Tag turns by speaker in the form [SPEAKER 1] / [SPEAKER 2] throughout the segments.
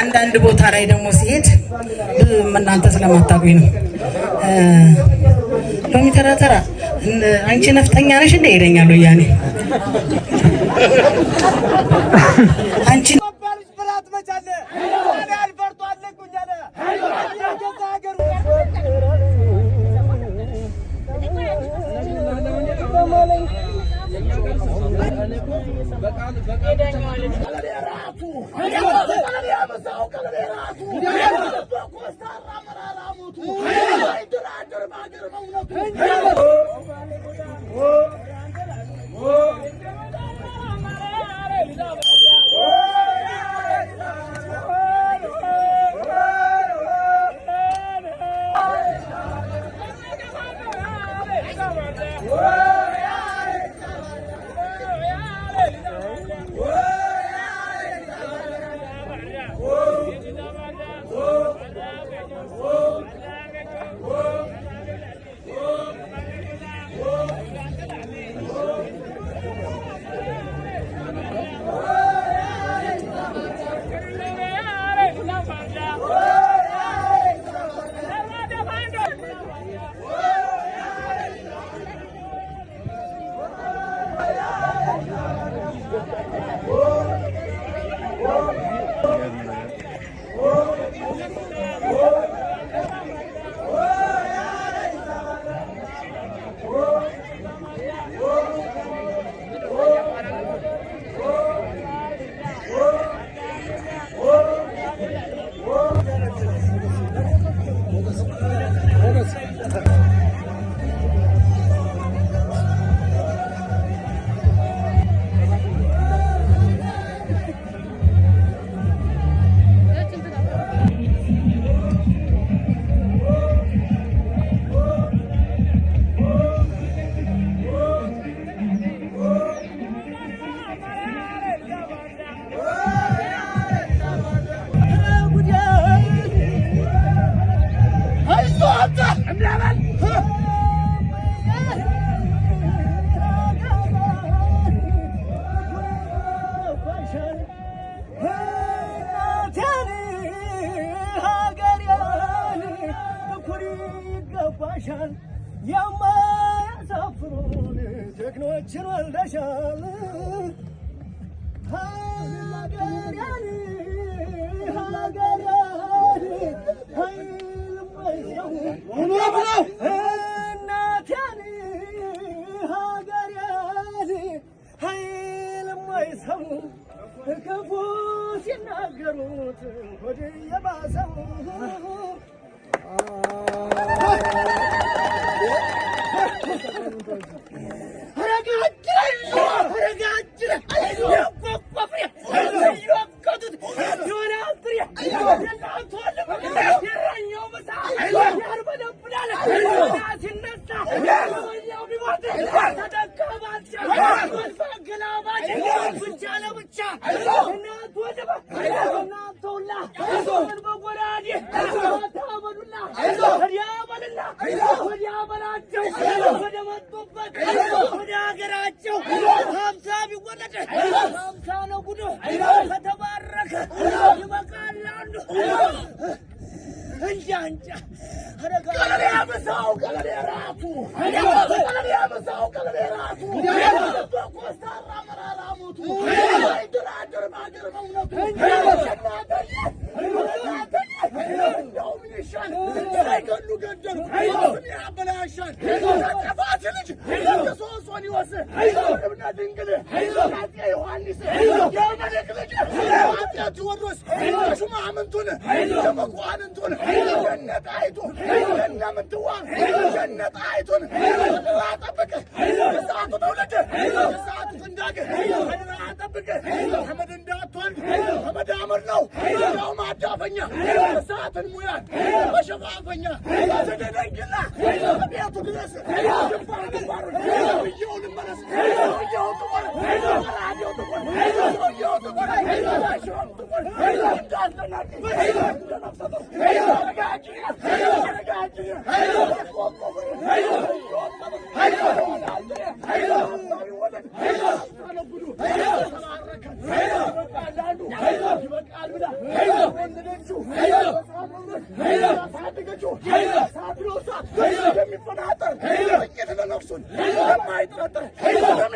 [SPEAKER 1] አንዳንድ ቦታ ላይ ደግሞ ሲሄድ እናንተ ስለማታውቁኝ ነው ሎሚ ተራ አንቺ ነፍጠኛ ነሽ እንደ ይለኛል ያኔ አንቺ ብራት መቻለ ያኔ አልፈርቶ አለቁኛለ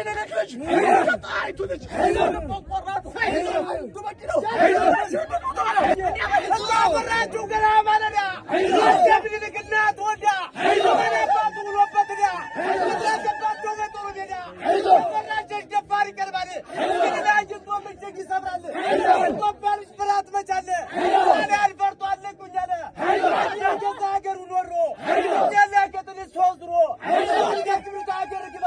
[SPEAKER 2] የምንልክሽ ጣይቱ ልጅ ቆራጡ ዱበቂነው እዛበራችሁ ገና ማለዳ የምንልክና ትወዳ ባቱ ብሎበትዳ ገባቸው በጦሩ ሜዳ በራቸሽ ደፋር ይቀርባል ግንዳጅቶ ምሽግ ይሰብራል ኢትዮጵያልሽ ፍራት መቻለ ታዲያን ፈርቶ አለቁኛለ የገዛ ሀገሩ ኖሮ ያላገጥል ሶዝሮ እንደክብርት ሀገር ግባ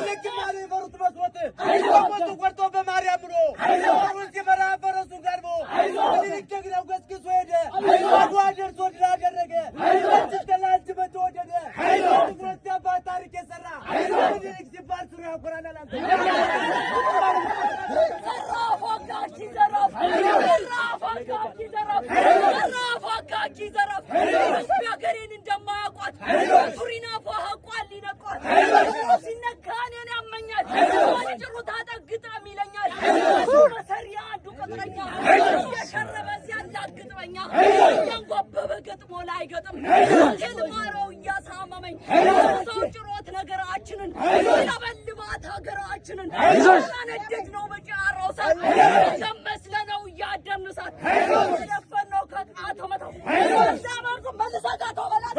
[SPEAKER 2] ልክማለ የፈሩት መስሎት ሞቱ ቆርጦ በማርያም ብሎ ሩን ሲመራ ፈረሱ ጋርቦ ምኒልክ ጀግናው ገስግሶ ሄደ አድዋ ደርሶ ድል አደረገ ተላንት በተወደደ ትኩረት ያባ ታሪክ የሰራ ምኒልክ ሲባል ስሩ ያኮራናል አንተ ሀገሬን እንደማያውቋት ቱሪና ፏቋል ሊነቋት ሲነካኔን ያመኛል ጭሩ ታጠግጠም ይለኛል መሰሪያ አንዱ ቅጥረኛ የሸረበ ሲያላግጥበኛ እያንጓበበ ገጥሞ ላይ ገጥም ልማረው እያሳመመኝ ሰው ጭሮት ነገራችንን ለበልባት ሀገራችንን ነደድ ነው በጫራው ሳት ገመስለነው እያደንሳት የደፈነው ከጥማቶ መተው ዛባርኩ መልሰጋቶ በላት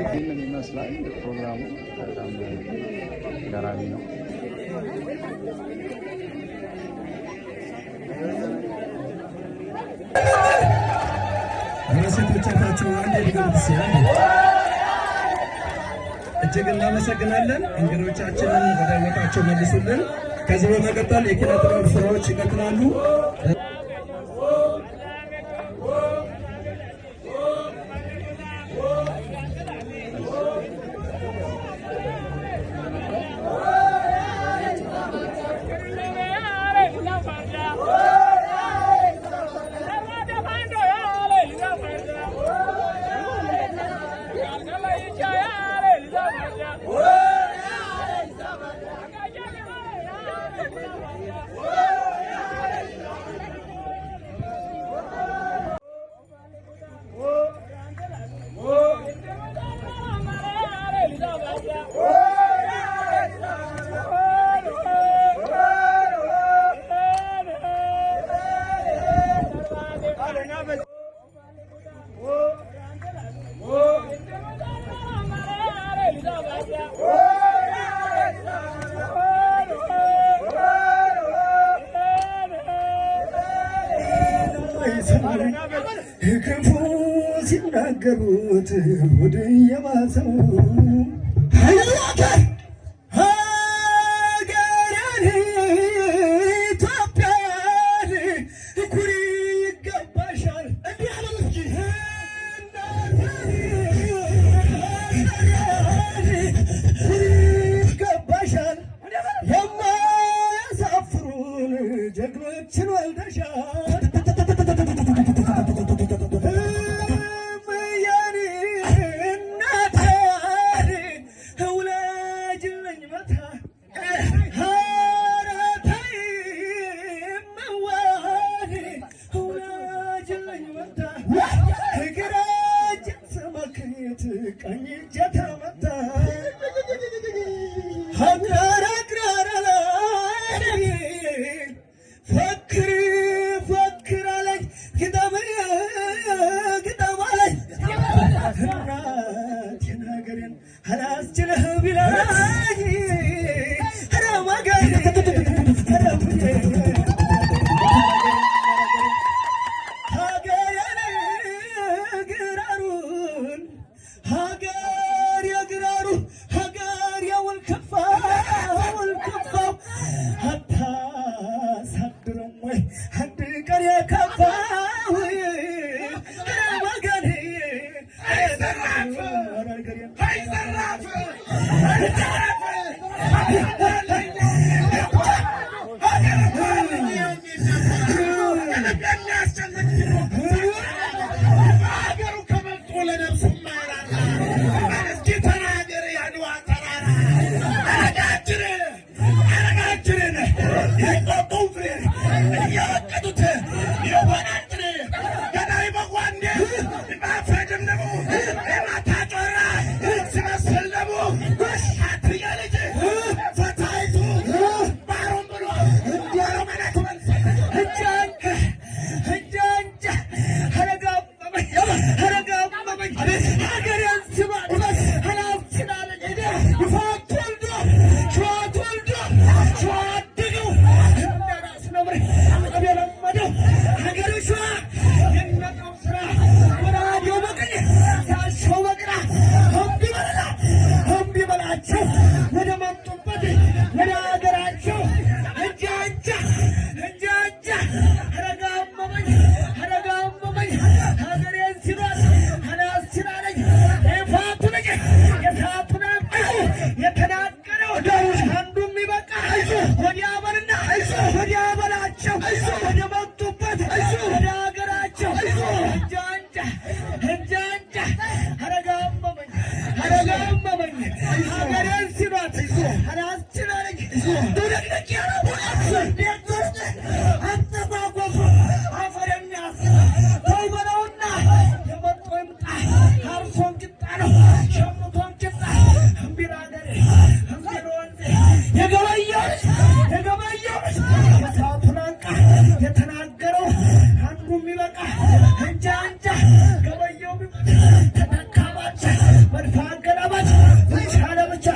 [SPEAKER 3] ይህንን ይመስላል ፕሮግራሙ። በጣም ገራሚ ነው።
[SPEAKER 4] ሴቶቻችሁ አንድ ድገምት እጅግ እናመሰግናለን። እንግዶቻችንን ወደ ቦታቸው መልሱልን። ከዚህ በመቀጠል የኪነ ጥበብ ስራዎች ይቀጥላሉ። ክፉ ሲናገሩት ወደ የባሰው ሀገሬን ኢትዮጵያን ኩሪ ይገባሻል እንዲህ አለ ምስኪን ኩሪ ይገባሻል የማያሳፍሩን ጀግኖችን ወልደሻል
[SPEAKER 2] ድርቅርቅ ያለ ቡናት ቤት ውስጥ አጠቋቆፉ አፈር የሚያስል ተው በለውና የመጣው ይምጣ አርሶም ቂጣ ነው ሸምቶም ቂጣ እምቢራ ገሬ እምቢራ ወንዜ የገበየሁት የሰዓቱን አንቃ የተናገረው አንዱ የሚበቃ እንጃ ገበየው ተነካባች መድፋ አገላባች ብቻ ለብቻ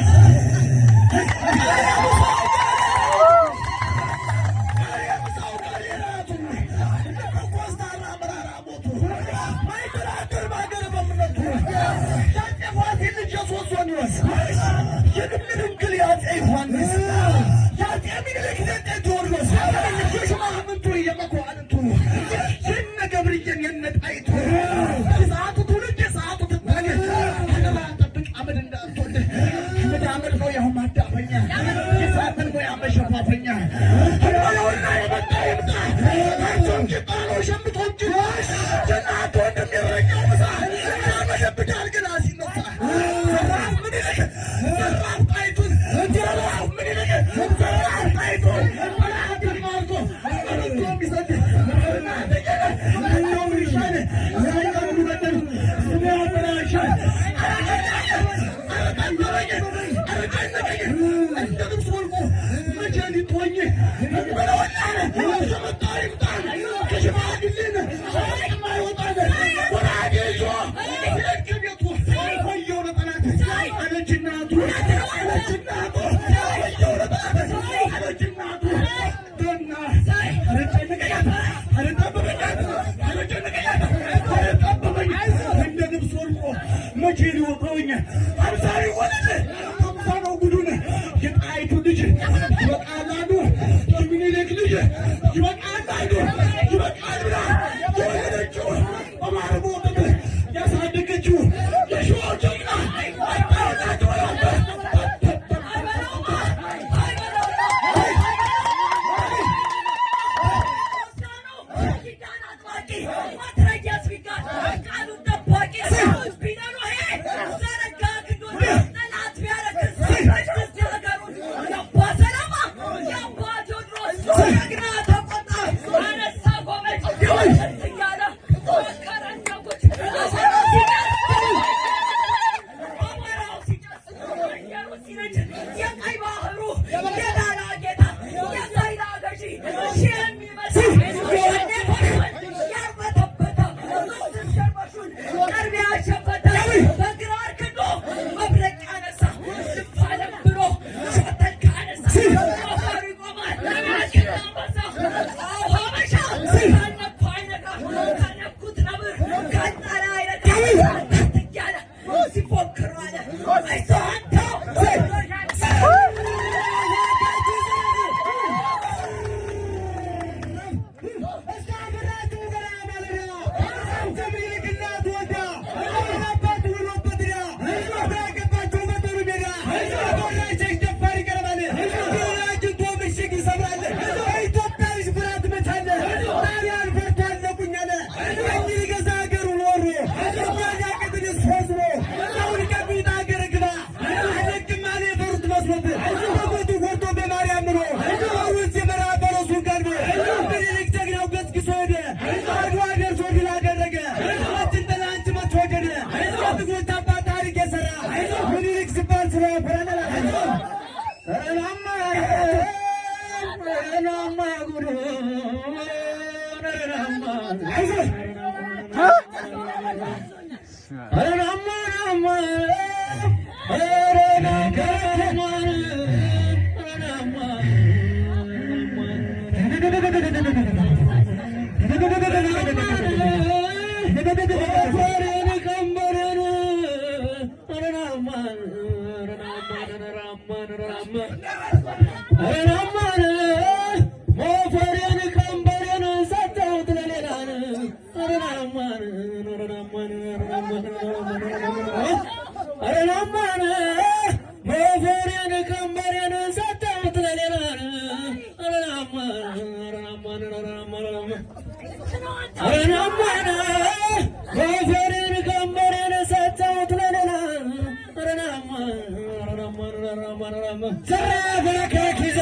[SPEAKER 5] Zara,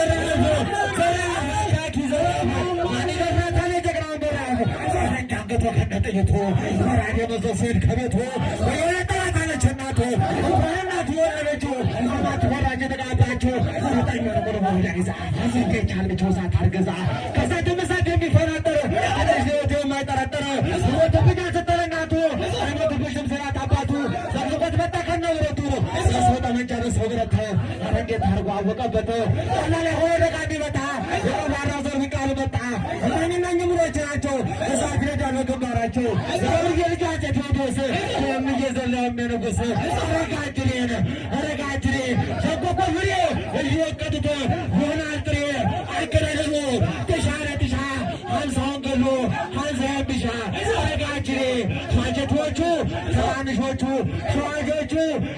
[SPEAKER 4] ጥይቱ ራዲዮ መዘፍን ከቤቱ ወየጠዋታለች እናቱ እናቱ ወለደችው እናቱ ወራጅ ተጋባችው ዘጠኝ ወር ሙሉ ወዳይዛ አዘንከች አልብቾ ሳት አርገዛ ከዛ ተመሳከ የሚፈናጠር አለሽ ነው የማይጠረጠር ወደ ብቻ ተተረናቱ አይሞት ብሽም ሰራት አባቱ ዘግበት በጣከና ወረቱ ሰው ተመንጨረ ሰው ብረታ አረንጌት አርጎ አወቀበት አላለ ሆደ ጋዲ በታ ወራራ ዘር ቢቃል በታ ማንና ምሮች ናቸው እሳት ይረዳሉ ግንባራቸው ዘውዬ ልጃቸው ቴዎድሮስ የሚየዘለው የሚነጉስ አረጋጅሬ ሸቆቆ ፍሬ እየወቀቱት ይሆናል ጥሬ አገረደሞ ተሻረ ትሻ ሀምሳውን ገሎ ሀምሳውን ብሻ አረጋጅሬ ሸዋጀቶቹ ትናንሾቹ ሸዋጆቹ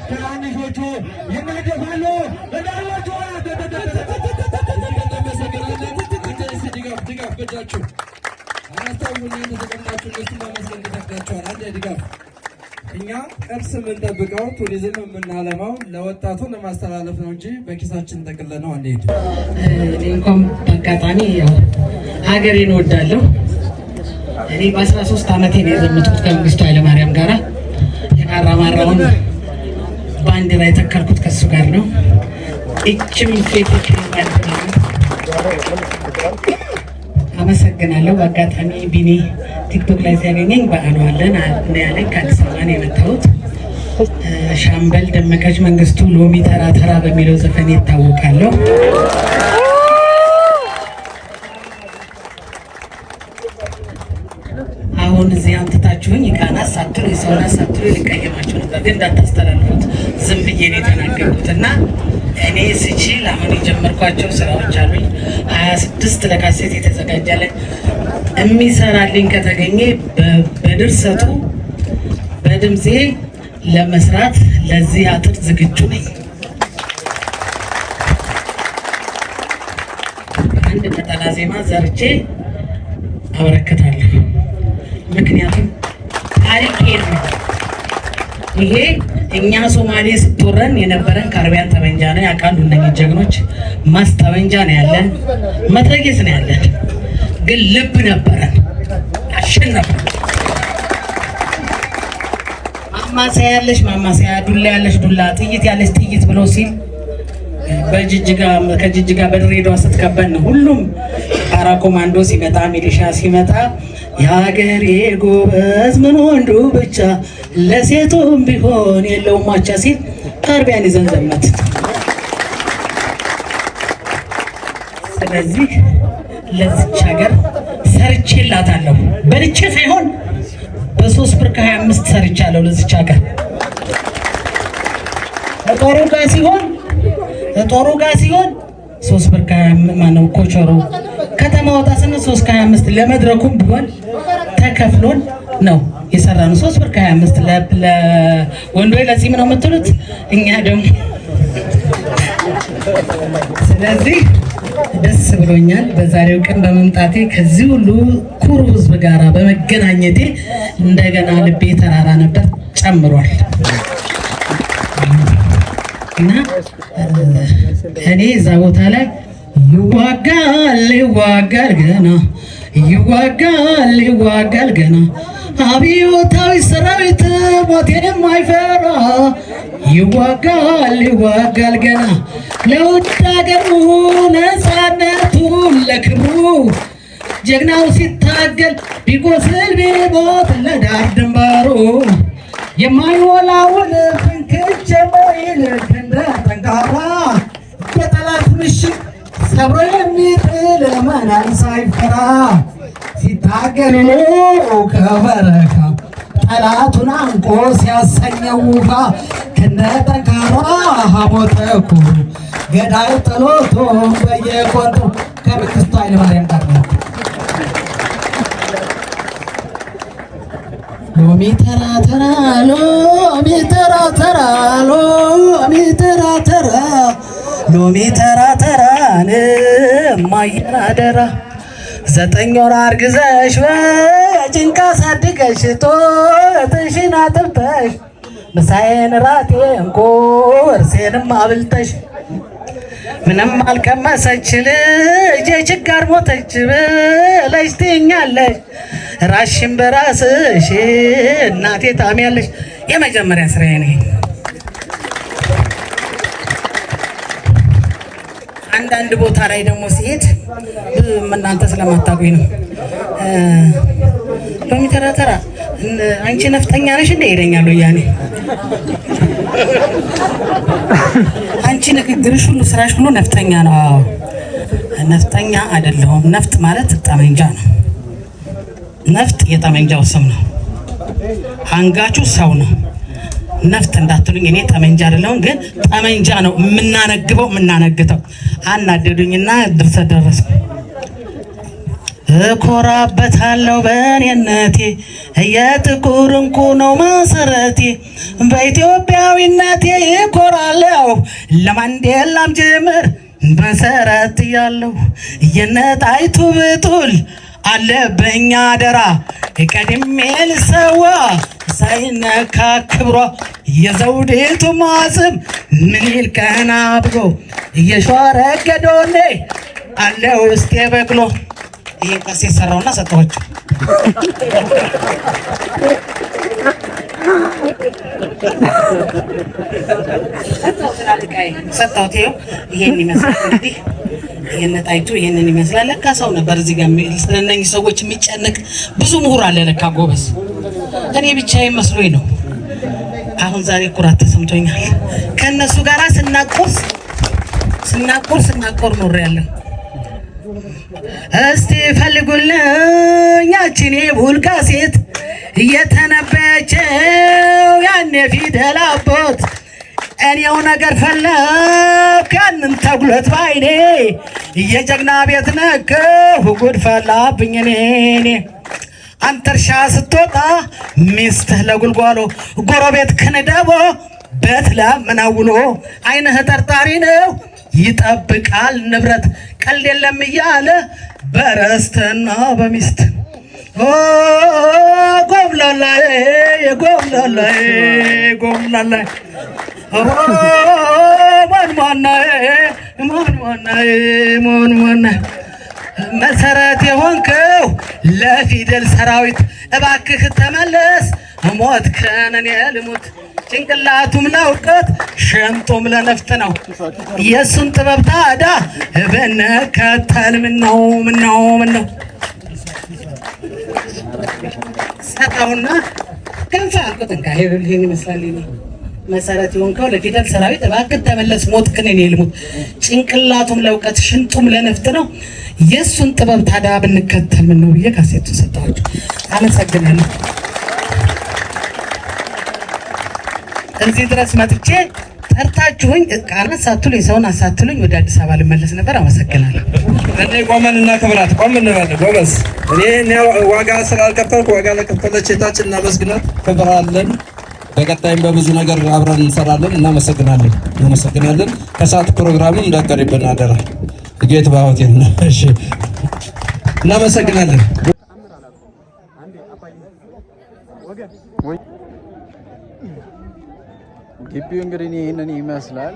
[SPEAKER 4] ትናንሾቹ ይናደፋሉ እንዳሎቹ ድጋፍ በጃችሁ አናስታውና ተዘጋጅታችሁ ለሱ ማመስገን ተፈቅዳችኋል። አንድ ድጋፍ እኛ ቅርስ የምንጠብቀው ቱሪዝም የምናለማው ለወጣቱ ለማስተላለፍ ነው እንጂ በኪሳችን ጠቅልለነው አንሄድ።
[SPEAKER 1] እኔ እንኳን በአጋጣሚ ያው ሀገሬን እወዳለሁ። እኔ በ13 ዓመቴ ነው የዘመትኩት ከመንግስቱ ኃይለማርያም ጋራ የካራማራውን ባንዲራ የተከልኩት ከሱ ጋር ነው። እችም ፌቲክ አመሰግናለሁ። በአጋጣሚ ቢኒ ቲክቶክ ላይ ሲያገኘኝ በዓሉ አለን ያለኝ ከአዲስ አበባ ነው የመጣሁት። ሻምበል ደመቀች መንግስቱ ሎሚ ተራ ተራ በሚለው ዘፈን ይታወቃለሁ። አሁን እዚህ አምጥታችሁኝ ቃና ሳትሉ የሰውና ሳትሉ ልቀየማችሁ ነበር፣ ግን እንዳታስተላልፉት ዝም ብዬ ነው የተናገርኩት እና እኔ ስችል አሁን የጀመርኳቸው ስራዎች አሉኝ። 26 ለካሴት የተዘጋጃለን የሚሰራልኝ ከተገኘ በድርሰቱ በድምፄ ለመስራት ለዚህ አጥር ዝግጁ ነኝ። አንድ ነጠላ ዜማ ዘርቼ አበረክታለሁ። ምክንያቱም ታሪክ ነው ይሄ። እኛ ሶማሌ ስትወረን የነበረን ካርቢያን ጠመንጃ ነው ያውቃሉ እነኚህ ጀግኖች። ማስ ጠመንጃ ነው ያለን፣ መትረየስ ነው ያለን፣ ግን ልብ ነበረን፣ አሸነፍን። ማማሰያ ያለሽ ማማሰያ፣ ዱላ ያለሽ ዱላ፣ ጥይት ያለሽ ጥይት ብሎ ሲል ከጅጅጋ በድሬዳዋ ስትከበን ሁሉም ፓራ ኮማንዶ ሲመጣ ሚሊሻ ሲመጣ የሀገሬ ጎበዝ ምን ወንዱ ብቻ ለሴቱም ቢሆን የለውም ማቻ ሲል ካርቢያን ይዘን ዘመት። ስለዚህ ለዚች ሀገር ሰርቼላታለሁ። በልቼ ሳይሆን በ3 ብር ከ25 ሰርቻለሁ ለዚች ሀገር። ጦሩ ጋር ሲሆን 3 ብር ማነው ኮቾሮ ከተማ ወጣ ስንል 3 ከ25 ለመድረኩም ቢሆን ተከፍሎን ነው የሰራነው። 3 ብር ከ25 ለወንዶች ለዚህም ነው የምትሉት፣ እኛ ደግሞ ስለዚህ ደስ ብሎኛል በዛሬው ቀን በመምጣቴ። ከዚህ ሁሉ ኩሩ ህዝብ ጋራ በመገናኘቴ እንደገና ልቤ ተራራ ነበር ጨምሯል እና እኔ እዛ ቦታ ላይ ይዋጋል ገና ይዋጋል ገና አብዮታዊ ሰራዊት ሞቴን የማይፈራ ይዋጋል ገና ለውድ ሀገሩ ነፃነቱን ለክብሩ ጀግናው ሲታገል ቢቆስል ቢሞት ለዳር ድንበሩ የማይወላውል ፍንክች የማይል እንደ ጠንካራ የጠላት ምሽግ ሰብሮ የሚጥል መናን ሳይፈራ ሲታገል ከበረካ ጠላቱን አንቆ ሲያሰኘው ውሃ ከነ ጠንካራ ሀሞተኩ ገዳይ ጠሎቶ በየቆጡ ከመንግስቱ ኃይለማርያም ጋር ነው። ሎሚ ተራ ተራ ሎሚ ተራ ተራ ሎሚ ተራ ተራ ሎሚ ተራ ተራን እማዬን አደራ 9 ወር አርግዘሽ በጭንቃ ሳድገሽ ጡትሽን አጥብተሽ ምሳዬን ራቴን ቁርሴንም አብልተሽ ምንም አልቀመሰች ልጄ ችጋር ሞተች ብለሽ ትይኛለሽ። ራሽን በራስሽ እናቴ ታሚያለሽ። የመጀመሪያ ስራዬ ነው። አንዳንድ ቦታ ላይ ደግሞ ሲሄድ እናንተ ስለማታውቁኝ ነው ሎሚ ተራ አንቺ ነፍጠኛ ነሽ እንደ ይለኛሉ። ያኔ አንቺ ንግግርሽ ሁሉ ስራሽ ሁሉ ነፍጠኛ ነው። ነፍጠኛ አይደለሁም። ነፍጥ ማለት ጠመንጃ ነው። ነፍጥ የጠመንጃው ስም ነው። አንጋቹ ሰው ነው። ነፍጥ እንዳትሉኝ፣ እኔ ጠመንጃ አይደለሁም፣ ግን ጠመንጃ ነው የምናነግበው የምናነግተው። አናደዱኝና ድርሰት ደረሰ። እኮራበታለሁ በእኔነቴ የጥቁር እንቁ ነው መሰረቴ፣ በኢትዮጵያዊነቴ እኮራለሁ ለማንዴላም ጅምር መሰረት ያለው የነጣይቱ ብጡል አለበኛ አደራ ቀድሜ ልሰዋ ሳይነካ ክብሯ የዘውዲቱ ማስም ምን ይልቀና ብሎ እየሸረገዶኔ አለ ውስጤ በቅሎ። ይሄን ቀስ የሰራውና ሰጠኋቸው። ሰጠሁት። ይሄን ይመስላል እንግዲህ የነጣይቱ ይሄንን ይመስላል። ለካ ሰው ነበር እዚህ ጋር ስለነኝ ሰዎች የሚጨነቅ ብዙ ምሁር አለ ለካ ጎበዝ። እኔ ብቻዬን መስሎኝ ነው። አሁን ዛሬ ኩራት ተሰምቶኛል። ከነሱ ጋር ስናቆር ኖሬያለሁ። እስቲ ፈልጉልኝ ያቺን የቡልጋ ሴት እየተነበየችው ያኔ ፊደል አቦት እኔው ነገር ፈለክ ያንን ተጉለት ባይኔ የጀግና ቤት ነከው ጉድ ፈላብኝ እኔ አንተ እርሻ ስትወጣ ሚስትህ ለጉልጓሎ ጎረቤት ክንደቦ በት ለምናውሎ አይንህ ጠርጣሪ ነው ይጠብቃል ንብረት ቀልድ የለም እያለ በረስትና በሚስት ጎምላላይ ማን መሰረት የሆንከው ለፊደል ሰራዊት እባክህ ተመለስ። ሞት ከነኔ ልሙት ጭንቅላቱም ለእውቀት ሸምጦም ለነፍጥ ነው። የእሱን ጥበብ ታዲያ ብንከተል ምነው ሰጠውና ገንፋ አልኩት። እንካ ይሄን ይመስላል። መሰረት የሆንከው ለፊደል ሰራዊት እባክህ ተመለስ። ሞት ከነኔ ልሙት ጭንቅላቱም ለእውቀት ሽንጡም ለነፍጥ ነው። የእሱን ጥበብ ታዲያ ብንከተል ምነው ብዬ ካሴቱን ሰጠኋቸው። አመሰግናለሁ። እዚህ ድረስ መጥቼ ጠርታችሁኝ ቃላት ሳትሉኝ ሰውን አሳትሉኝ ወደ አዲስ አበባ ልመለስ ነበር። አመሰግናለሁ።
[SPEAKER 5] እኔ ቆመንና ክብራት ቆም እንበል ጎበዝ። እኔ ዋጋ ስላልከፈልኩ ዋጋ ለከፈለች እህታችን እናመስግናት። ክብር አለን። በቀጣይም በብዙ ነገር አብረን እንሰራለን። እናመሰግናለን። ከሰዓት ፕሮግራሙን እንዳትቀሪብን አደራ። ጌት ባሆቴል ነው። እሺ፣ እናመሰግናለን።
[SPEAKER 3] ግቢው እንግዲህ ይህንን ይመስላል።